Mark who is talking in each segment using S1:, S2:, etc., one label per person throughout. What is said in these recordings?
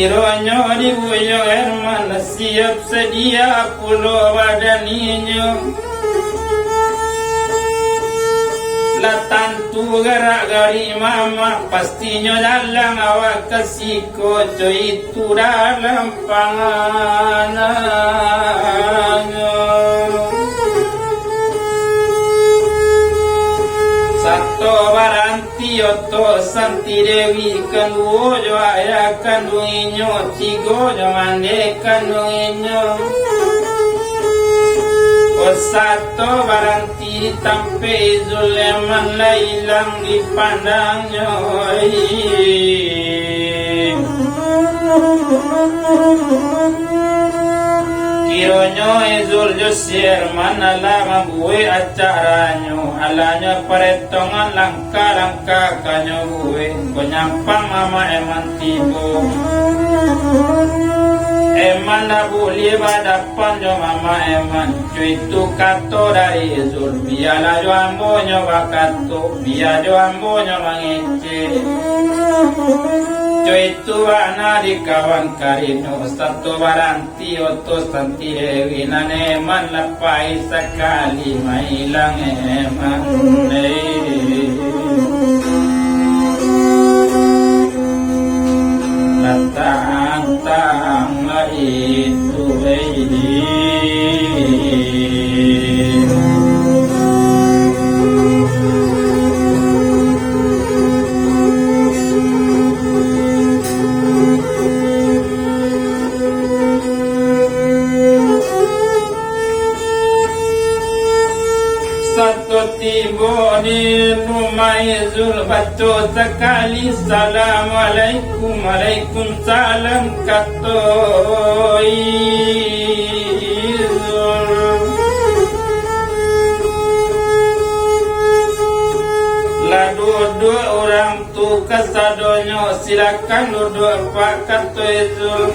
S1: Kiranya dibuyo Herman siap sedia pulau badaninya. Tantu gerak gari mama pastinya dalam awak kasihku itu dalam panganannya. Satu baranti oto santi dewi kanduo jo ayah kandunginyo tigo jo mande kandunginyo. Satu baranti tampe Zulaiman lailang dipandangnya. Kiranya Zul Josir mana lama buwe acaranya. Alanya peretongan langkah-langkah kanyo buwe. Konyampang mama eman tibo. Eman dah boleh badapan jo mama eman. Cuy tu kato dari Zul. Biarlah jo ambo nyoba kato. Biar jo ambo nyoba ngece. Cuy tu wana di kawan karino. Satu baranti oto santi dewi. Nan eman lepai sekali mailang eman. Tang-tang itu ini. Satu tiba di rumah Zul baca sekali Assalamualaikum Waalaikumsalam katoi Zul. Lah dua orang tu kasadonyo silakan duduk pak katoi Zul.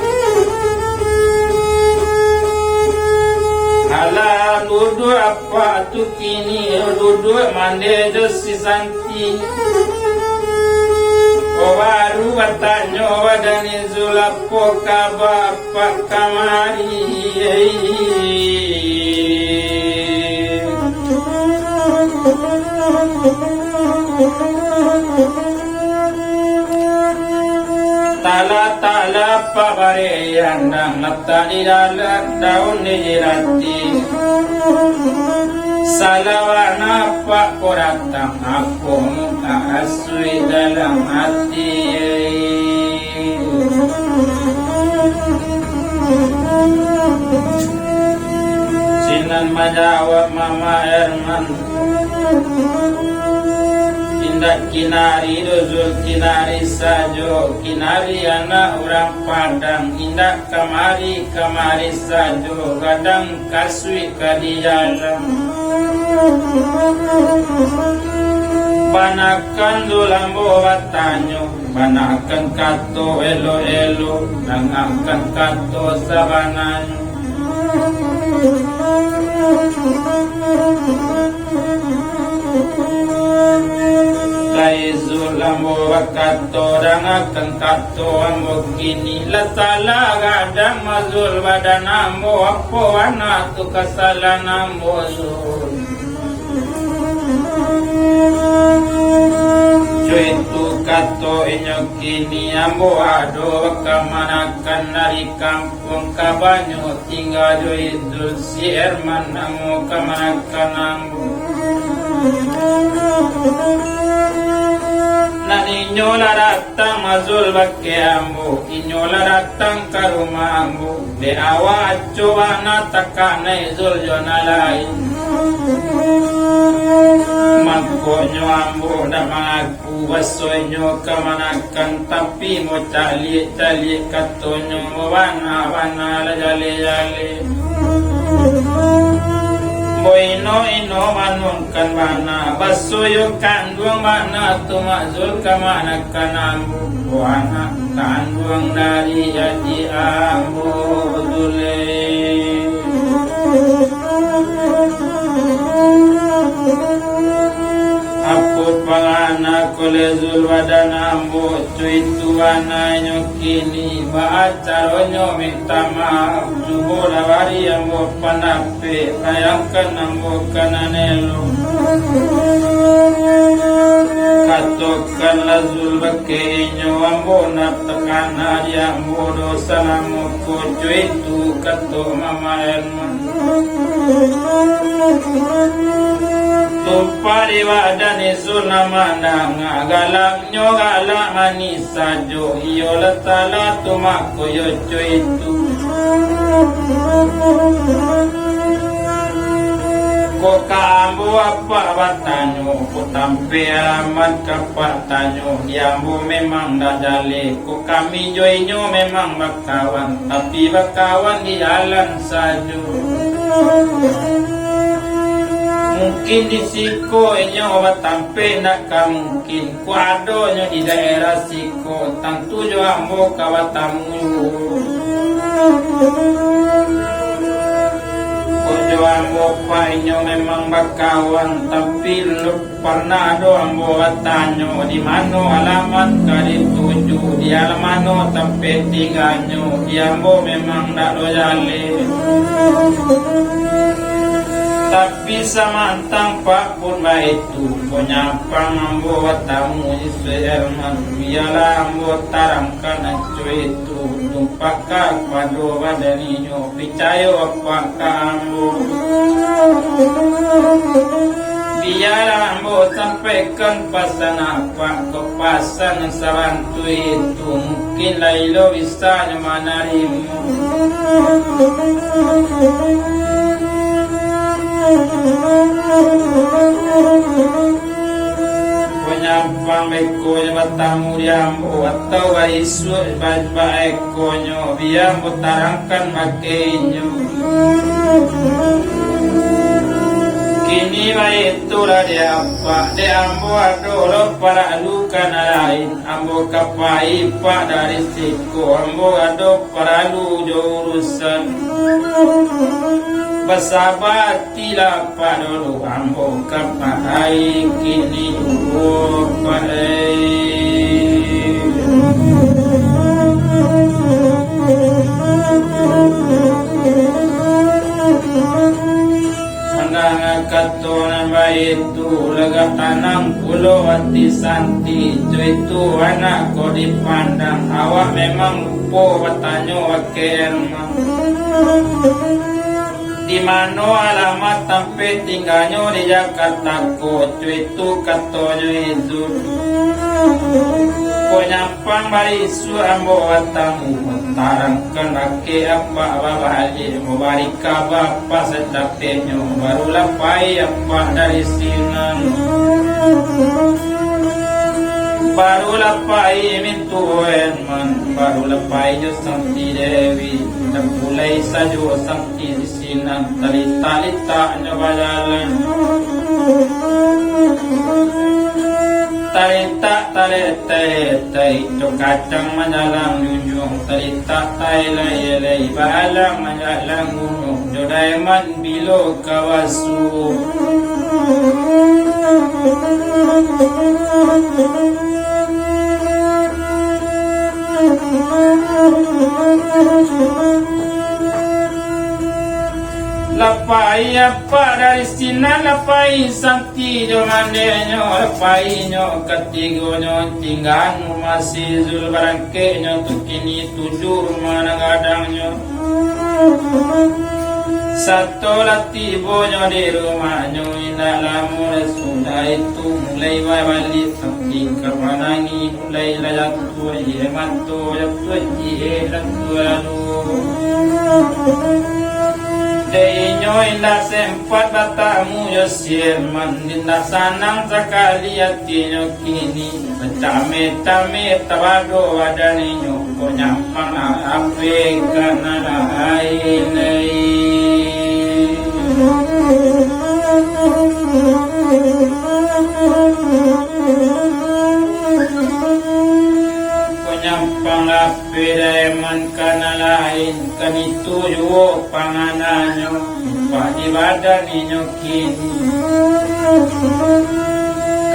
S1: Alah duduk apa tu kini duduk mande si santi. Oh baru bertanya wadani Zulapo kabar apa kamari. Tala pabare andang lapta di dalam daun dijirati. Salawana pak koratang aku muka asli dalam hati. Sinan menjawab mama Herman. Indak kinari dozul kinari sajo. Kinari anak orang Padang. Indak kamari sajo. Kadang kasui kadijalang. Banakan Zulambo batanyo. Banakan kato elo-elo. Nangakan kato sabananyo. Zulambo bakato dangakan kato ambo kini latala gadang mazul badan ambo apo anak tu kasalan ambo zul. Cuy tu kato inyo kini ambo ado kamanakan dari kampung kabanyo tinggal joy Zul si Herman ambo kamanakan ambo. Na inyola datang mazul bakke ambo, inyola datang ke rumah ambo. De awa coba na takane Zul jonalai. Magkonyo ambo da mengaku basoinyo kemanakan tapi mo cali katonyo mo wana jale. Ino manun kan mana basoyo kandung mana tu mazul kamana kanambu wana kandung dari jadi ambu dule. Aku pangana ko kolezul wadana ambo cuy tuana nyokini baacaronyo minta maaf jubo lawari ambo panape ayangkan ambo kananelo katokan lazul bakenyo ambo natakana dia ambo dosa namo cuy tu kato mama elman Tumpari wadani sunamana ngagalak nyo galak manisa jo iyo latala tumako yocho itu ko kaambo apa batanyo ko tampe alamat kapatanyo diambo memang dadale ko kami jo inyo memang bakawan tapi bakawan di jalan sajo mungkin di siko inyo batampe nak mungkin kuado nyo di daerah siko tentu jo ambo kawatamu kojo ambo pa inyo memang bakawan tapi pernah do ambo batanyo di mano alamat kali tuju di alamano tampe tingganyo di ambo memang nak do jale tapi samantang pak pun baitu penyampang ambo watamu Israelman biarlah ambo tarangkan cuy itu tumpaka padu badaninyo picayo apakah ambo biarlah ambo sampaikan pasan apa kepasan sabantu itu mungkin lailo bisa nyamanarimu penyampang ekonyo batamu diambo atau baisu bajba ekonyo biambo tarangkan makenyo kini baitulah dia apa de ambo adolo para luka lain ambo kapai pak dari siko ambo ado para lu urusan Basabatilah padolo ambo kapai kini upai Mananga katona baitu lega tanang pulo hati santi itu anak kau dipandang awak memang lupo batanyo wakerma di mana alamat tampe tinggalnya di Jakarta Kota itu katonyo itu penyampang barisu ambo watamu tarangkan laki apa babali memberi kabar apa setapenyo barulah pai apa dari sinan barulah pai mintu enman barulah pai jo santi dewi dan mulai sajo santi sinan talita nyobajalan talita itu kacang menjalang junjung talita lay balang menjalang gunung jodaiman bilo kawasu Lapai apa dari sini lapai sakti jomandenyo lapai nyo ketigonyo tinggal masih zul barangke nyo tukini tujuh mana gadangnya satu latibo nyo di rumahnya indah lamu sudah itu mulai balik sakti kemanangi mulai layak tua hemat tua hemat tua Deinyo indah sempat batamu yo sirman indah sanang sekali hatinya kini tame tabado wadaninyo konyampang ape karena lain penyampang ape daeman kana lain kanitu yo pangananyo pak di badan ninyo kini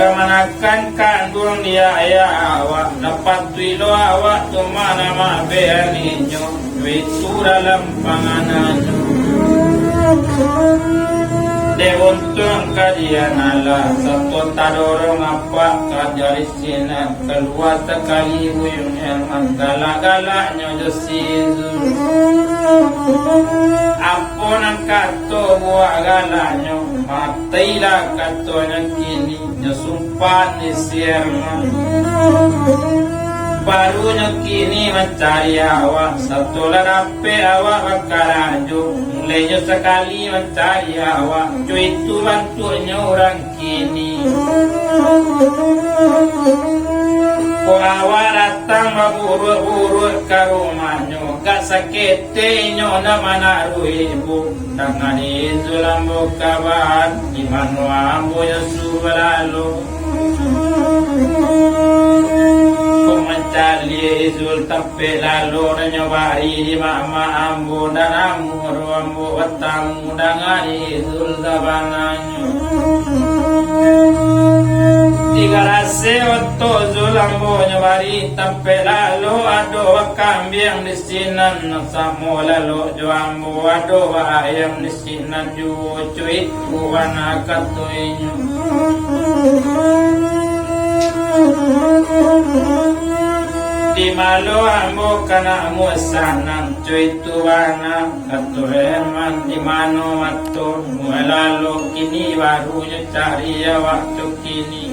S1: Kamanakan kandung dia ayah awak dapat tuilo awak tu mana mabe ninyo itu dalam pangananyo Dewontong kadian ala satu tadorong apa kajari sinan keluar sekali uyung yang gala-galanya jesizu Apun ang kato buah galanyo matailah katonya kini nyesumpan di sierman barunya kini mencari awak satu larape awak bakalanjo mulainya sekali mencari awak cuy itu bantunya orang kini ko awak datang berurut-urut ke rumahnya gak saketenyo na manaru ibu tangan itu lambo kabar di mana ambo Yesus berlalu ko mencari Yesus tapi lalu nyawari di mama ambo dan ambo watang dengan Yesus dabanganyo Tiga rase otto zulambo nyawari tapi lalu ado kambing di sinan samo lalu juambo ado ayam di sinan ju cuit wana katoinyo di malo ambo kana mo sanang cuit wana katoeman di mano matto mulalo kini baru cari waktu kini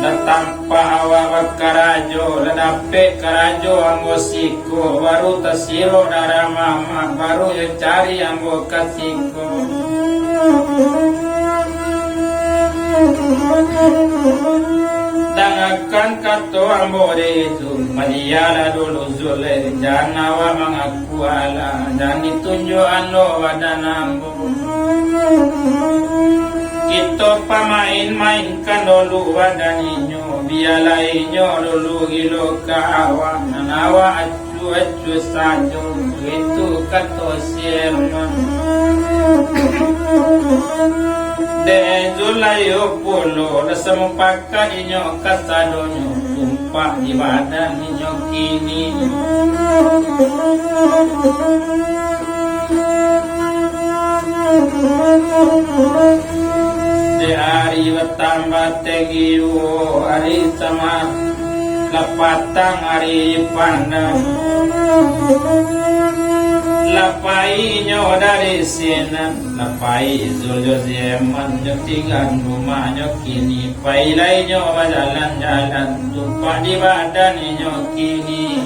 S1: Natampa awak karajo ladape karajo ambo siko baru tasiro dara mama baru yo cari ambo kasiko Dangakan kato ambo itu Maliala dulu zule Janawa mengaku ala Dan ditunjuk ando wadan ambo Kita pamain-mainkan dulu wadan inyo Biala inyo dulu gilo kawa Nanawa acu-acu sajo Itu kato sirman Dezulayo polo Rasa mempakat inyo kasadonyo Tumpah di badan inyo kini De hari bertambah tegiyo Hari sama Lapatang hari pandang Lapai nyo dari sini Lapai zuljo zaman nyo tinggal rumah nyo kini Pailai nyo berjalan-jalan Tumpah di badan nyo kini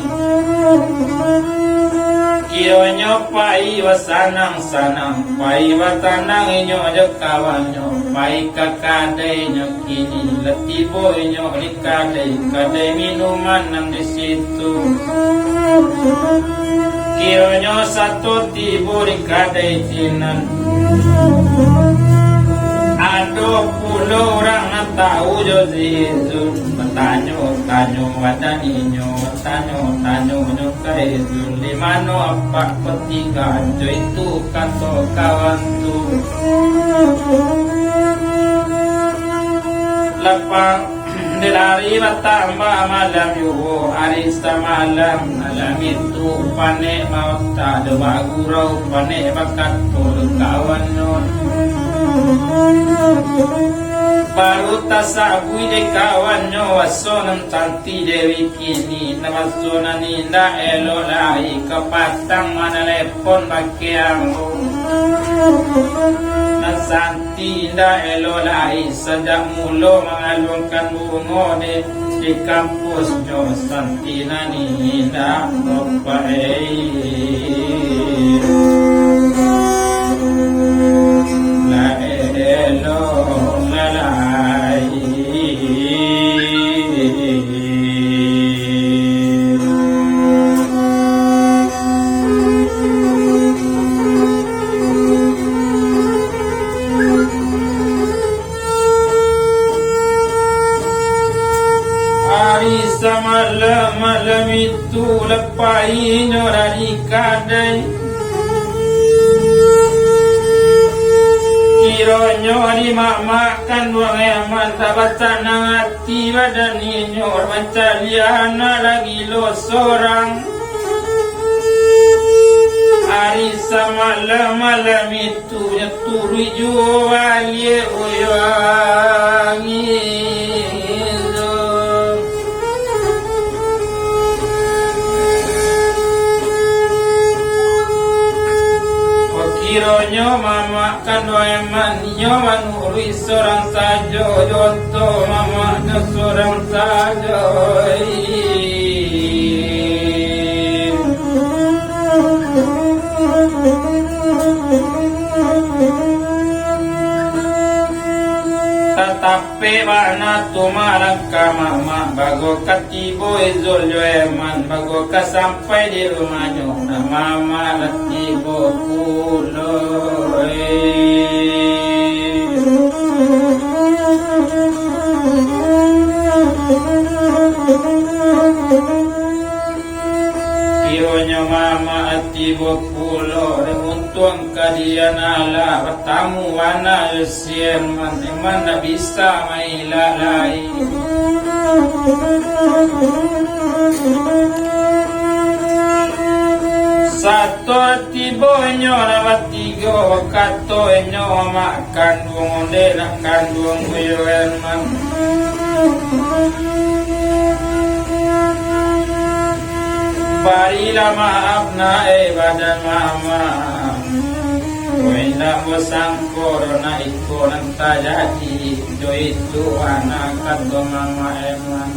S1: Kiro nyo pai wasanang-sanang Pai watanang nyo jo kawan nyo Pai kakadai nyo kini Letibo nyo dikadai Kadai minuman nang di situ Kiranya satu tibu di kadai jinan Ada puluh orang nak tahu jo Yesus Bertanyo-tanyo wadaninyo Tanyo-tanyo nyo ke Yesus Di mana apa ketiga jo itu kata kawan tu Lapang Dilari bertambah malam yuhu hari semalam malam itu panik maut tak ada bagurau panik bakat turun kawan non baru tasabui de kawan nyo wasonan canti dewi kini namasonan indah elolai kepatang mana lepon bakiamu Santi indah elolai sejak mula mengalunkan bunga di kampus jo Santi nani indah ropai la elo lalai malam itu lepai nyo dari kadai Kironyo di makan buang eman tabatan hati badan inyor mencariana lagi lo sorang hari semalam itu nyeturi jual ye uyangi Kironyo mama kan eman nyoman uri seorang saja joto mama seorang saja tetapi mana tumarang ka mama bago katibo izol jo eman bago ka sampai di rumahnya na mama latibo pulo Kironyo mama atibo pulo untung kadian ala bertamu wana usian mana bisa mailalai satu tibo nyora tiga kato nyo makan wonde nak kandung buyan man Barilah maaf na badan mama Wenda bosang corona iko nang tajadi do itu anak kato mama eman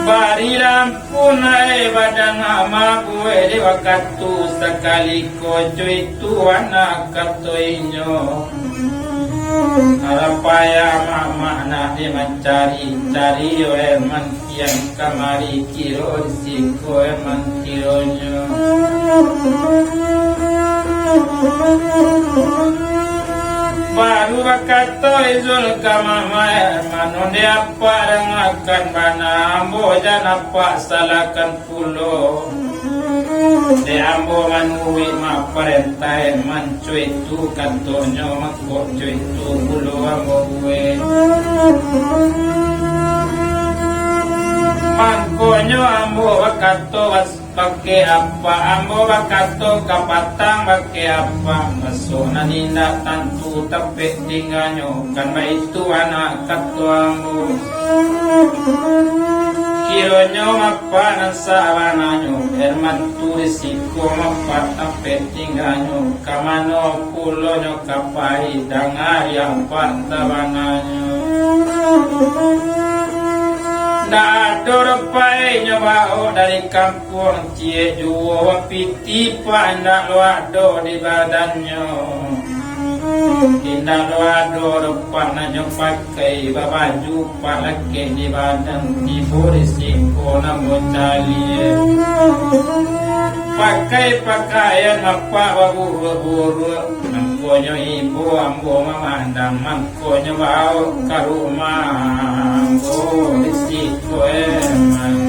S1: Barilah pun badan mama gue di waktu sekali kojo itu anak kato inyo Arapaya mama nak dia mencari yo eman kian kamari kiro siko eman kironyo baru bakato izul kamama eman onde apa dengakan bana ambo jan apa salakan pulo de ambo manui ma perintah mancuy tu kantonyo makko cuy tu bulu ambo gue mangkonyo ambo bakato was pakai apa ambo bakato kapatang pakai apa masona ninda tantu tapi tingganyo kan ba itu anak kato ambo Kironyo mapa ng sawananyo Herman turisiko mapa ang petinganyo Kamano pulo nyo kapay Dangari ang pantawananyo Nadoro pa'y nyo bao dari kampung Cie juwa piti pa Naluado di badanyo Kinalwado rupa na nyo pakai babaju palake di badan di borisiko na mutali pakai pakaian apa baburu-buru mangkonyo ibu ambo mamandang mangkonyo bau karumah borisiko emang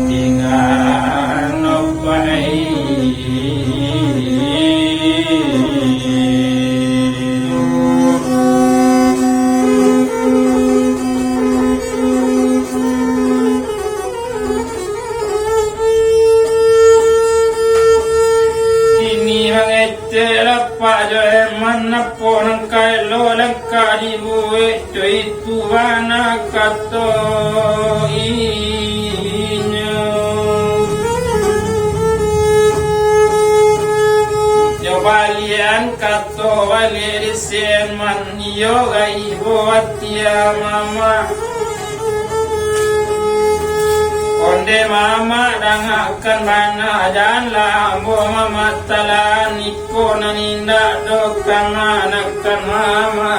S1: tinggal nopai Manapo ng kailo lang kalibuwe itu wana kato inyo Yobalian kato walirisen man yoga ibo atia mama Onde mama dangakan mana janla ambo mama talan iko naninda do kama nakan mama